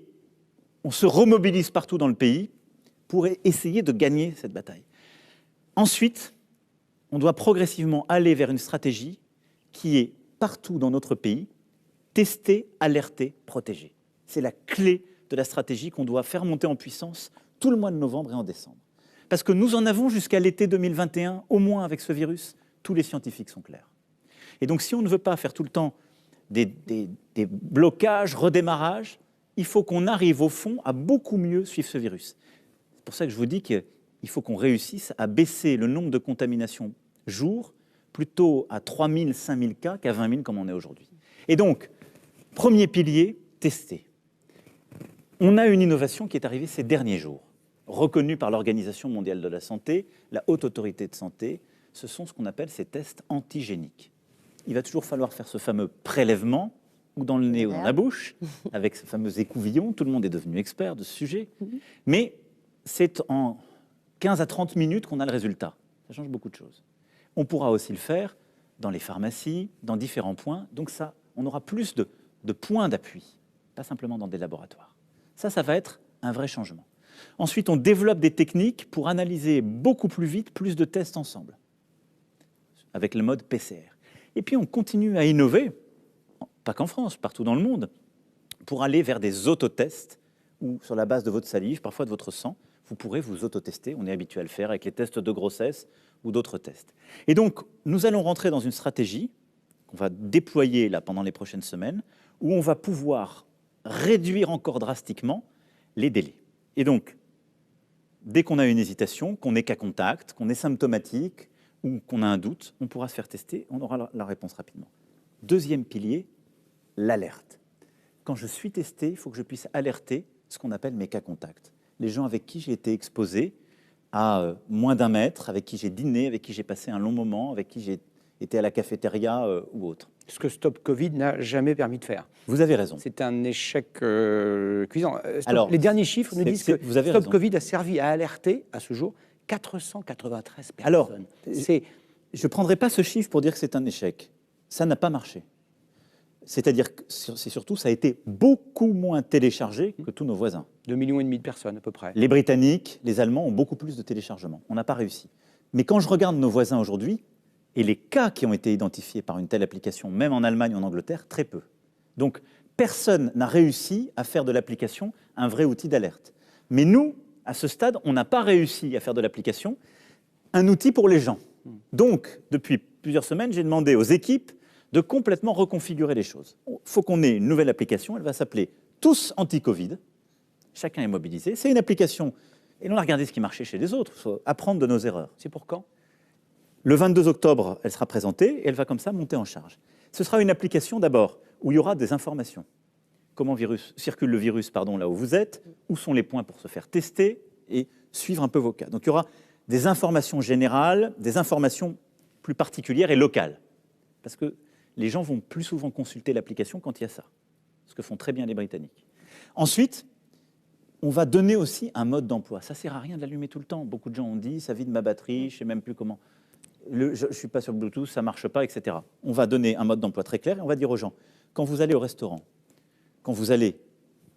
on se remobilise partout dans le pays pour essayer de gagner cette bataille. Ensuite, on doit progressivement aller vers une stratégie qui est partout dans notre pays, tester, alerter, protéger. C'est la clé de la stratégie qu'on doit faire monter en puissance tout le mois de novembre et en décembre. Parce que nous en avons jusqu'à l'été 2021, au moins avec ce virus, tous les scientifiques sont clairs. Et donc si on ne veut pas faire tout le temps des blocages, redémarrages, il faut qu'on arrive au fond à beaucoup mieux suivre ce virus. C'est pour ça que je vous dis qu'il faut qu'on réussisse à baisser le nombre de contaminations jour, plutôt à 3 000, 5 000 cas qu'à 20 000 comme on est aujourd'hui. Et donc, premier pilier, tester. On a une innovation qui est arrivée ces derniers jours, reconnue par l'Organisation mondiale de la santé, la Haute Autorité de Santé, ce sont ce qu'on appelle ces tests antigéniques. Il va toujours falloir faire ce fameux prélèvement, ou dans le nez ou dans la bouche, avec ce fameux écouvillon. Tout le monde est devenu expert de ce sujet. Mais c'est en 15 à 30 minutes qu'on a le résultat. Ça change beaucoup de choses. On pourra aussi le faire dans les pharmacies, dans différents points. Donc ça, on aura plus de points d'appui, pas simplement dans des laboratoires. Ça va être un vrai changement. Ensuite, on développe des techniques pour analyser beaucoup plus vite, plus de tests ensemble, avec le mode PCR. Et puis, on continue à innover, pas qu'en France, partout dans le monde, pour aller vers des autotests où, sur la base de votre salive, parfois de votre sang, vous pourrez vous autotester. On est habitué à le faire avec les tests de grossesse ou d'autres tests. Et donc, nous allons rentrer dans une stratégie qu'on va déployer là pendant les prochaines semaines, où on va pouvoir réduire encore drastiquement les délais. Et donc, dès qu'on a une hésitation, qu'on est cas contact, qu'on est symptomatique ou qu'on a un doute, on pourra se faire tester, on aura la réponse rapidement. Deuxième pilier, l'alerte. Quand je suis testé, il faut que je puisse alerter ce qu'on appelle mes cas contacts. Les gens avec qui j'ai été exposé à moins d'1 mètre, avec qui j'ai dîné, avec qui j'ai passé un long moment, avec qui j'ai été à la cafétéria ou autre. Ce que Stop Covid n'a jamais permis de faire. Vous avez raison. C'est un échec cuisant. Alors, les derniers chiffres nous disent que vous avez Stop raison. Covid a servi à alerter, à ce jour, 493 personnes. Alors, je ne prendrai pas ce chiffre pour dire que c'est un échec. Ça n'a pas marché. C'est-à-dire que c'est surtout, ça a été beaucoup moins téléchargé que tous nos voisins. 2,5 millions de personnes à peu près. Les Britanniques, les Allemands ont beaucoup plus de téléchargements. On n'a pas réussi. Mais quand je regarde nos voisins aujourd'hui, et les cas qui ont été identifiés par une telle application, même en Allemagne ou en Angleterre, très peu. Donc, personne n'a réussi à faire de l'application un vrai outil d'alerte. Mais nous, à ce stade, on n'a pas réussi à faire de l'application un outil pour les gens. Donc, depuis plusieurs semaines, j'ai demandé aux équipes de complètement reconfigurer les choses. Il faut qu'on ait une nouvelle application, elle va s'appeler Tous Anti-Covid. Chacun est mobilisé. C'est une application, et on a regardé ce qui marchait chez les autres, il faut apprendre de nos erreurs. C'est pour quand ? Le 22 octobre, elle sera présentée et elle va comme ça monter en charge. Ce sera une application d'abord où il y aura des informations. Comment circule le virus là où vous êtes, où sont les points pour se faire tester et suivre un peu vos cas. Donc il y aura des informations générales, des informations plus particulières et locales. Parce que les gens vont plus souvent consulter l'application quand il y a ça. Ce que font très bien les Britanniques. Ensuite, on va donner aussi un mode d'emploi. Ça ne sert à rien de l'allumer tout le temps. Beaucoup de gens ont dit, ça vide ma batterie, je ne sais même plus comment. Je ne suis pas sur Bluetooth, ça ne marche pas, etc. On va donner un mode d'emploi très clair et on va dire aux gens, quand vous allez au restaurant, quand vous allez,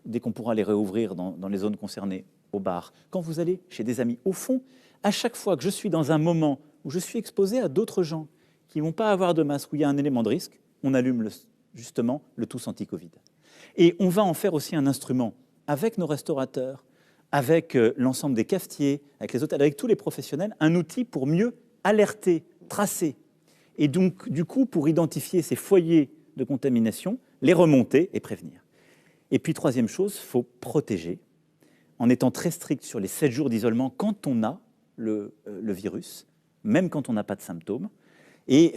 dès qu'on pourra les réouvrir dans les zones concernées, au bar, quand vous allez chez des amis, au fond, à chaque fois que je suis dans un moment où je suis exposé à d'autres gens qui ne vont pas avoir de masque, où il y a un élément de risque, on allume justement le Tous Anti-Covid. Et on va en faire aussi un instrument avec nos restaurateurs, avec l'ensemble des cafetiers, avec les hôtels, avec tous les professionnels, un outil pour mieux alerter, tracer, et donc du coup pour identifier ces foyers de contamination, les remonter et prévenir. Et puis troisième chose, il faut protéger, en étant très strict sur les 7 jours d'isolement quand on a le virus, même quand on n'a pas de symptômes, et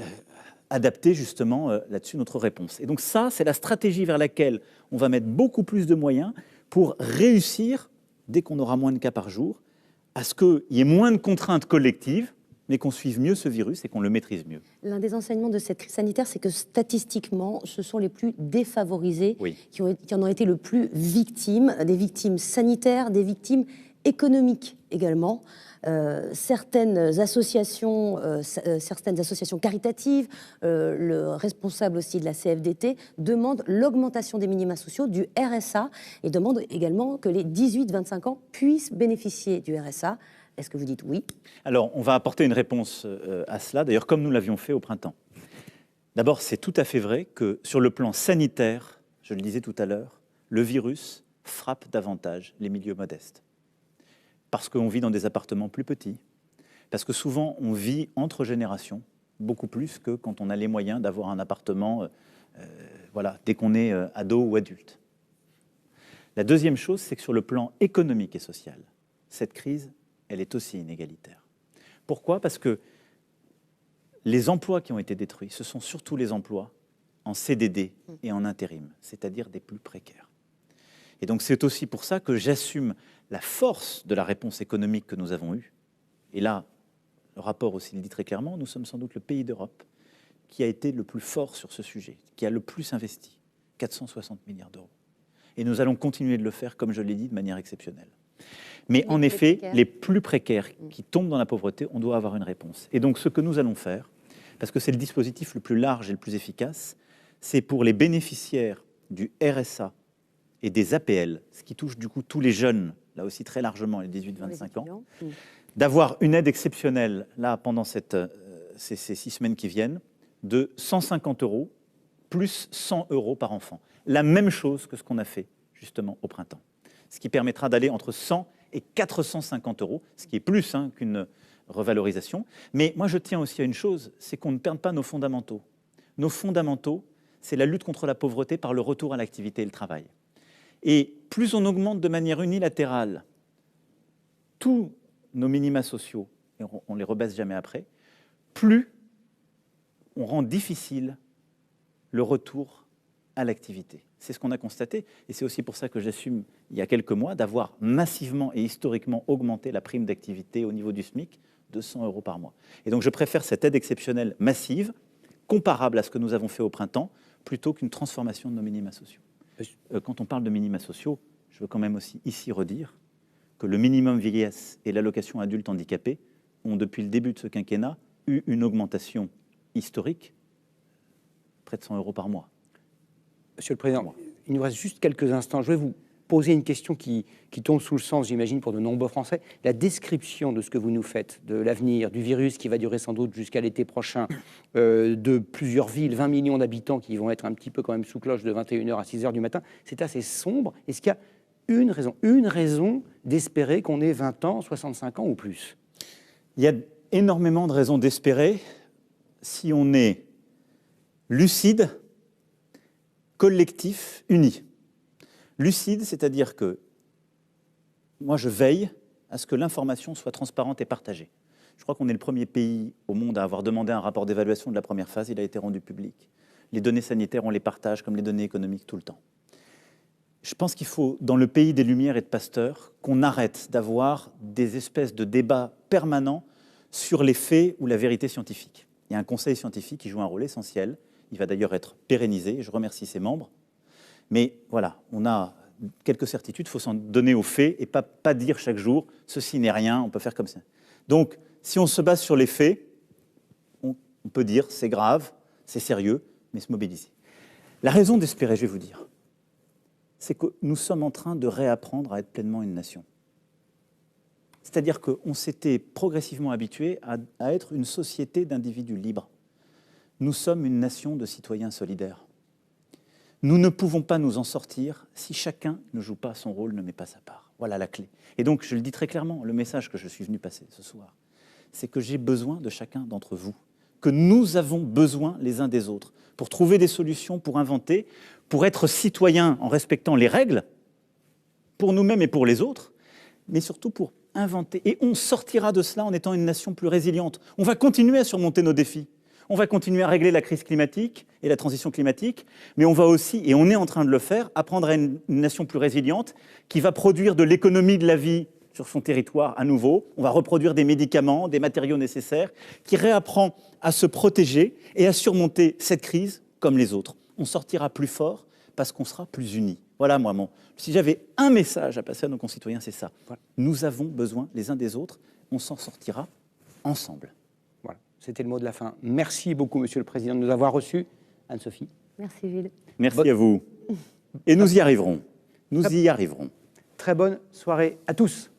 adapter justement là-dessus notre réponse. Et donc ça, c'est la stratégie vers laquelle on va mettre beaucoup plus de moyens pour réussir, dès qu'on aura moins de cas par jour, à ce qu'il y ait moins de contraintes collectives, mais qu'on suive mieux ce virus et qu'on le maîtrise mieux. L'un des enseignements de cette crise sanitaire, c'est que statistiquement, ce sont les plus défavorisés qui en ont été le plus victimes, des victimes sanitaires, des victimes économiques également. Certaines associations caritatives, le responsable aussi de la CFDT, demandent l'augmentation des minima sociaux, du RSA, et demandent également que les 18-25 ans puissent bénéficier du RSA. Est-ce que vous dites oui ? Alors, on va apporter une réponse à cela, d'ailleurs, comme nous l'avions fait au printemps. D'abord, c'est tout à fait vrai que sur le plan sanitaire, je le disais tout à l'heure, le virus frappe davantage les milieux modestes. Parce qu'on vit dans des appartements plus petits, parce que souvent, on vit entre générations, beaucoup plus que quand on a les moyens d'avoir un appartement dès qu'on est ado ou adulte. La deuxième chose, c'est que sur le plan économique et social, cette crise, elle est aussi inégalitaire. Pourquoi ? Parce que les emplois qui ont été détruits, ce sont surtout les emplois en CDD et en intérim, c'est-à-dire des plus précaires. Et donc c'est aussi pour ça que j'assume la force de la réponse économique que nous avons eue. Et là, le rapport aussi le dit très clairement, nous sommes sans doute le pays d'Europe qui a été le plus fort sur ce sujet, qui a le plus investi, 460 milliards d'euros. Et nous allons continuer de le faire, comme je l'ai dit, de manière exceptionnelle. Mais en effet, les plus précaires qui tombent dans la pauvreté, on doit avoir une réponse. Et donc ce que nous allons faire, parce que c'est le dispositif le plus large et le plus efficace, c'est pour les bénéficiaires du RSA et des APL, ce qui touche du coup tous les jeunes, là aussi très largement, les 18-25 ans, d'avoir une aide exceptionnelle, là, pendant ces 6 semaines qui viennent, de 150 € plus 100 € par enfant. La même chose que ce qu'on a fait, justement, au printemps. Ce qui permettra d'aller entre 100 et 450 €, ce qui est plus qu'une revalorisation. Mais moi, je tiens aussi à une chose, c'est qu'on ne perde pas nos fondamentaux. Nos fondamentaux, c'est la lutte contre la pauvreté par le retour à l'activité et le travail. Et plus on augmente de manière unilatérale tous nos minima sociaux, et on ne les rebaisse jamais après, plus on rend difficile le retour à l'activité. C'est ce qu'on a constaté, et c'est aussi pour ça que j'assume, il y a quelques mois, d'avoir massivement et historiquement augmenté la prime d'activité au niveau du SMIC de 100 € par mois. Et donc je préfère cette aide exceptionnelle massive, comparable à ce que nous avons fait au printemps, plutôt qu'une transformation de nos minima sociaux. Quand on parle de minima sociaux, je veux quand même aussi ici redire que le minimum vieillesse et l'allocation adulte handicapé ont, depuis le début de ce quinquennat, eu une augmentation historique, près de 100 € par mois. Monsieur le Président, il nous reste juste quelques instants. Je vais vous poser une question qui tombe sous le sens, j'imagine, pour de nombreux Français. La description de ce que vous nous faites, de l'avenir, du virus qui va durer sans doute jusqu'à l'été prochain, de plusieurs villes, 20 millions d'habitants qui vont être un petit peu quand même sous cloche de 21 h à 6 h du matin, c'est assez sombre. Est-ce qu'il y a une raison d'espérer qu'on ait 20 ans, 65 ans ou plus? Il y a énormément de raisons d'espérer si on est lucide, collectif, uni. Lucide, c'est-à-dire que moi, je veille à ce que l'information soit transparente et partagée. Je crois qu'on est le premier pays au monde à avoir demandé un rapport d'évaluation de la première phase. Il a été rendu public. Les données sanitaires, on les partage comme les données économiques tout le temps. Je pense qu'il faut, dans le pays des Lumières et de Pasteur, qu'on arrête d'avoir des espèces de débats permanents sur les faits ou la vérité scientifique. Il y a un conseil scientifique qui joue un rôle essentiel. Il va d'ailleurs être pérennisé. Je remercie ses membres. Mais voilà, on a quelques certitudes, il faut s'en donner aux faits et pas dire chaque jour « ceci n'est rien, on peut faire comme ça ». Donc, si on se base sur les faits, on peut dire « c'est grave, c'est sérieux », mais se mobiliser. La raison d'espérer, je vais vous dire, c'est que nous sommes en train de réapprendre à être pleinement une nation. C'est-à-dire qu'on s'était progressivement habitué à être une société d'individus libres. Nous sommes une nation de citoyens solidaires. Nous ne pouvons pas nous en sortir si chacun ne joue pas son rôle, ne met pas sa part. Voilà la clé. Et donc, je le dis très clairement, le message que je suis venu passer ce soir, c'est que j'ai besoin de chacun d'entre vous, que nous avons besoin les uns des autres, pour trouver des solutions, pour inventer, pour être citoyens en respectant les règles, pour nous-mêmes et pour les autres, mais surtout pour inventer. Et on sortira de cela en étant une nation plus résiliente. On va continuer à surmonter nos défis. On va continuer à régler la crise climatique et la transition climatique, mais on va aussi, et on est en train de le faire, apprendre à une nation plus résiliente qui va produire de l'économie de la vie sur son territoire à nouveau. On va reproduire des médicaments, des matériaux nécessaires, qui réapprend à se protéger et à surmonter cette crise comme les autres. On sortira plus fort parce qu'on sera plus unis. Voilà, si j'avais un message à passer à nos concitoyens, c'est ça. Voilà. Nous avons besoin les uns des autres, on s'en sortira ensemble. Voilà, c'était le mot de la fin. Merci beaucoup, Monsieur le Président, de nous avoir reçus. Anne-Sophie. Merci, Gilles. Merci à vous. Et nous y arriverons. Nous y arriverons. Très bonne soirée à tous.